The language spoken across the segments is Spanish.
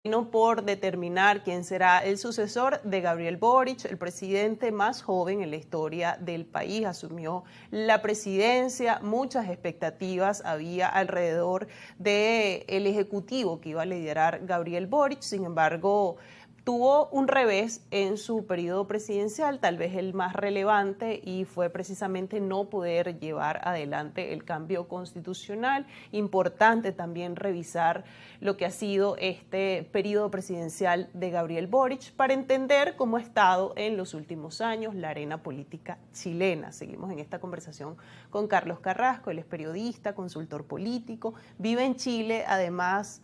Por determinar quién será el sucesor de Gabriel Boric, el presidente más joven en la historia del país. Asumió la presidencia, muchas expectativas había alrededor del ejecutivo que iba a liderar Gabriel Boric. Sin embargo, tuvo un revés en su periodo presidencial, tal vez el más relevante, y fue precisamente no poder llevar adelante el cambio constitucional. Importante también revisar lo que ha sido este periodo presidencial de Gabriel Boric para entender cómo ha estado en los últimos años la arena política chilena. Seguimos en esta conversación con Carlos Carrasco, él es periodista, consultor político, vive en Chile, además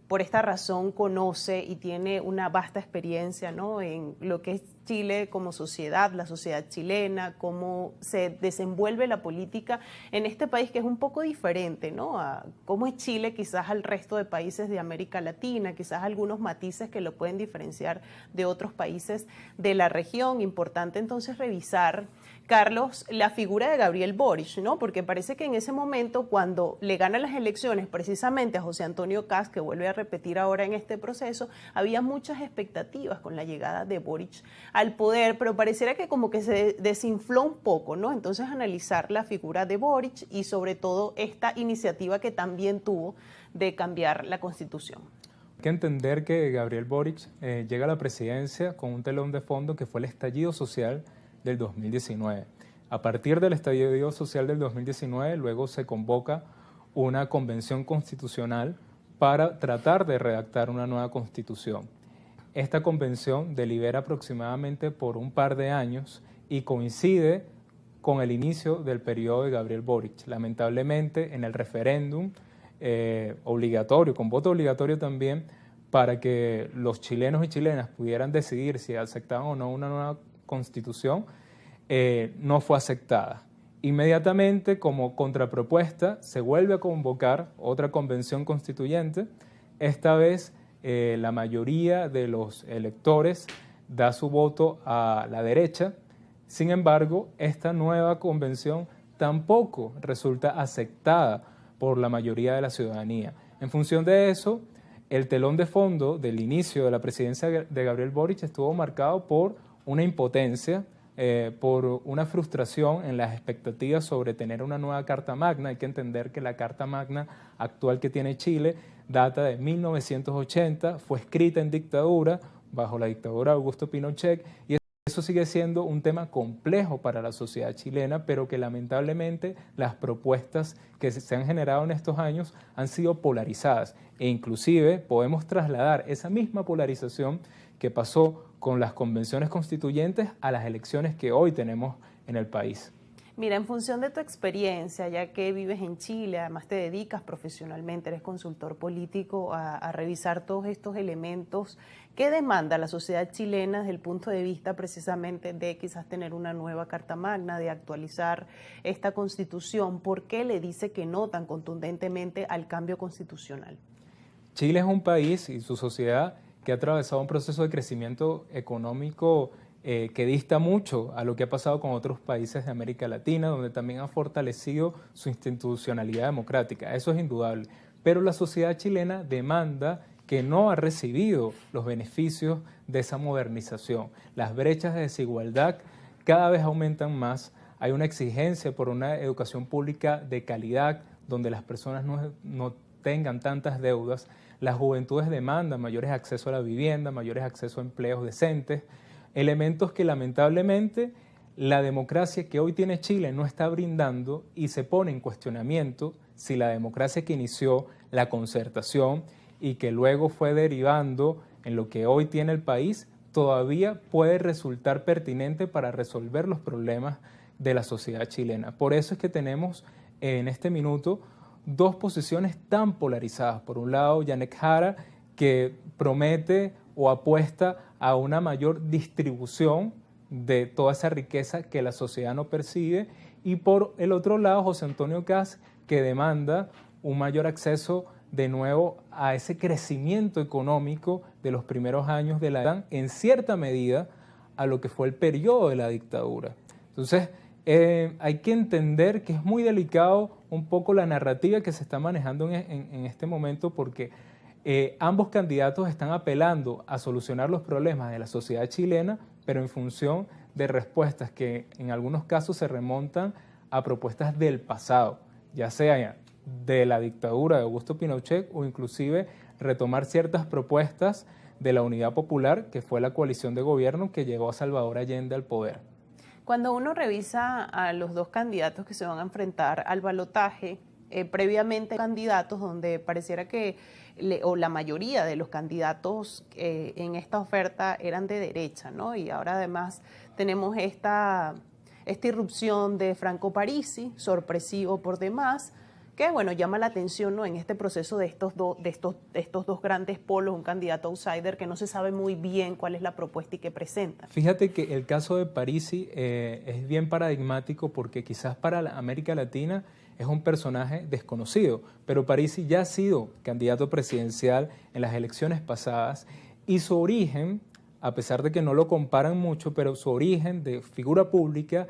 por esta razón conoce y tiene una vasta experiencia, ¿no?, en lo que es Chile como sociedad, la sociedad chilena, cómo se desenvuelve la política en este país que es un poco diferente, ¿no?, a cómo es Chile quizás al resto de países de América Latina, quizás algunos matices que lo pueden diferenciar de otros países de la región. Importante entonces revisar, Carlos, la figura de Gabriel Boric, ¿no?, porque parece que en ese momento, cuando le gana las elecciones precisamente a José Antonio Kast, que vuelve a repetir ahora en este proceso, había muchas expectativas con la llegada de Boric al poder, pero pareciera que como que se desinfló un poco, ¿no? Entonces, analizar la figura de Boric y sobre todo esta iniciativa que también tuvo de cambiar la Constitución. Hay que entender que Gabriel Boric llega a la presidencia con un telón de fondo que fue el estallido social del 2019. A partir del estallido social del 2019, luego se convoca una convención constitucional para tratar de redactar una nueva constitución. Esta convención delibera aproximadamente por un par de años y coincide con el inicio del periodo de Gabriel Boric. Lamentablemente, en el referéndum obligatorio, con voto obligatorio también, para que los chilenos y chilenas pudieran decidir si aceptaban o no una nueva constitución, no fue aceptada. Inmediatamente, como contrapropuesta, se vuelve a convocar otra convención constituyente. Esta vez la mayoría de los electores da su voto a la derecha. Sin embargo, esta nueva convención tampoco resulta aceptada por la mayoría de la ciudadanía. En función de eso, el telón de fondo del inicio de la presidencia de Gabriel Boric estuvo marcado por una impotencia, por una frustración en las expectativas sobre tener una nueva Carta Magna. Hay que entender que la Carta Magna actual que tiene Chile data de 1980, fue escrita en dictadura, bajo la dictadura de Augusto Pinochet, y eso sigue siendo un tema complejo para la sociedad chilena, pero que lamentablemente las propuestas que se han generado en estos años han sido polarizadas, e inclusive podemos trasladar esa misma polarización que pasó con las convenciones constituyentes a las elecciones que hoy tenemos en el país. Mira, en función de tu experiencia, ya que vives en Chile, además te dedicas profesionalmente, eres consultor político, a revisar todos estos elementos, ¿qué demanda la sociedad chilena desde el punto de vista precisamente de quizás tener una nueva Carta Magna, de actualizar esta Constitución? ¿Por qué le dice que no tan contundentemente al cambio constitucional? Chile es un país y su sociedad que ha atravesado un proceso de crecimiento económico que dista mucho a lo que ha pasado con otros países de América Latina, donde también ha fortalecido su institucionalidad democrática. Eso es indudable. Pero la sociedad chilena demanda que no ha recibido los beneficios de esa modernización. Las brechas de desigualdad cada vez aumentan más. Hay una exigencia por una educación pública de calidad, donde las personas no tengan tantas deudas. Las juventudes demandan mayores accesos a la vivienda, mayores accesos a empleos decentes, elementos que lamentablemente la democracia que hoy tiene Chile no está brindando, y se pone en cuestionamiento si la democracia que inició la concertación y que luego fue derivando en lo que hoy tiene el país todavía puede resultar pertinente para resolver los problemas de la sociedad chilena. Por eso es que tenemos en este minuto dos posiciones tan polarizadas. Por un lado, Janek Jara, que promete o apuesta a una mayor distribución de toda esa riqueza que la sociedad no percibe, y por el otro lado, José Antonio Kast, que demanda un mayor acceso de nuevo a ese crecimiento económico de los primeros años de la edad, en cierta medida a lo que fue el periodo de la dictadura. Entonces, hay que entender que es muy delicado un poco la narrativa que se está manejando en este momento, porque Ambos candidatos están apelando a solucionar los problemas de la sociedad chilena, pero en función de respuestas que en algunos casos se remontan a propuestas del pasado, ya sea de la dictadura de Augusto Pinochet o inclusive retomar ciertas propuestas de la Unidad Popular, que fue la coalición de gobierno que llegó a Salvador Allende al poder. Cuando uno revisa a los dos candidatos que se van a enfrentar al balotaje, previamente candidatos donde pareciera que, o la mayoría de los candidatos en esta oferta eran de derecha, ¿no? Y ahora además tenemos esta irrupción de Franco Parisi, sorpresivo por demás, que bueno, llama la atención, ¿no? En este proceso de estos dos grandes polos, un candidato outsider que no se sabe muy bien cuál es la propuesta y qué presenta. Fíjate que el caso de Parisi es bien paradigmático porque quizás para la América Latina es un personaje desconocido, pero Parisi ya ha sido candidato presidencial en las elecciones pasadas y su origen, a pesar de que no lo comparan mucho, pero su origen de figura pública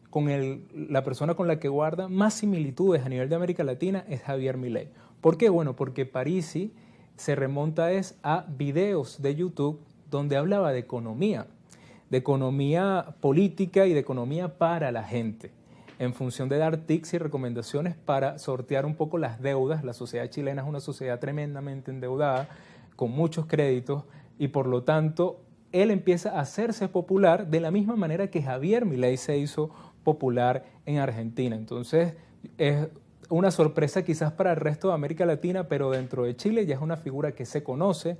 con la persona con la que guarda más similitudes a nivel de América Latina es Javier Milei. ¿Por qué? Bueno, porque Parisi se remonta a videos de YouTube donde hablaba de economía política y de economía para la gente, en función de dar tips y recomendaciones para sortear un poco las deudas. La sociedad chilena es una sociedad tremendamente endeudada, con muchos créditos, y por lo tanto él empieza a hacerse popular de la misma manera que Javier Milei se hizo popular en Argentina. Entonces es una sorpresa quizás para el resto de América Latina, pero dentro de Chile ya es una figura que se conoce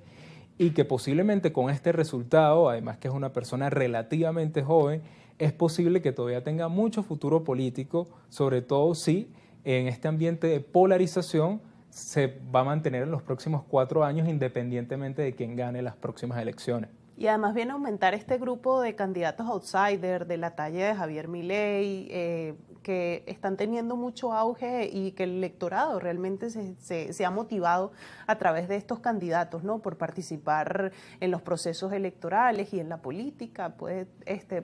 y que posiblemente con este resultado, además que es una persona relativamente joven, es posible que todavía tenga mucho futuro político, sobre todo si en este ambiente de polarización se va a mantener en los próximos 4 años, independientemente de quién gane las próximas elecciones. Y además viene a aumentar este grupo de candidatos outsider de la talla de Javier Milei, que están teniendo mucho auge y que el electorado realmente se ha motivado a través de estos candidatos, ¿no? Por participar en los procesos electorales y en la política. Puede,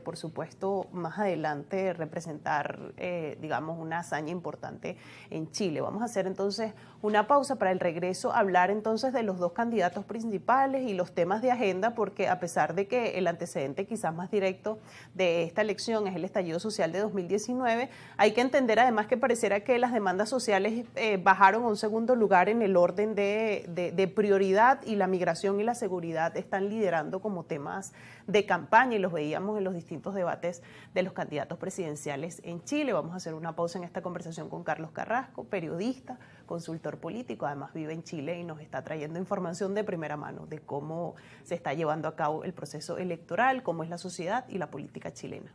por supuesto, más adelante representar, digamos, una hazaña importante en Chile. Vamos a hacer entonces una pausa para el regreso, hablar entonces de los dos candidatos principales y los temas de agenda, porque a pesar de que el antecedente quizás más directo de esta elección es el estallido social de 2019, hay que entender además que pareciera que las demandas sociales bajaron a un segundo lugar en el orden de prioridad, y la migración y la seguridad están liderando como temas de campaña, y los veíamos en los distintos debates de los candidatos presidenciales en Chile. Vamos a hacer una pausa en esta conversación con Carlos Carrasco, periodista, consultor político, además vive en Chile y nos está trayendo información de primera mano de cómo se está llevando a cabo el proceso electoral, cómo es la sociedad y la política chilena.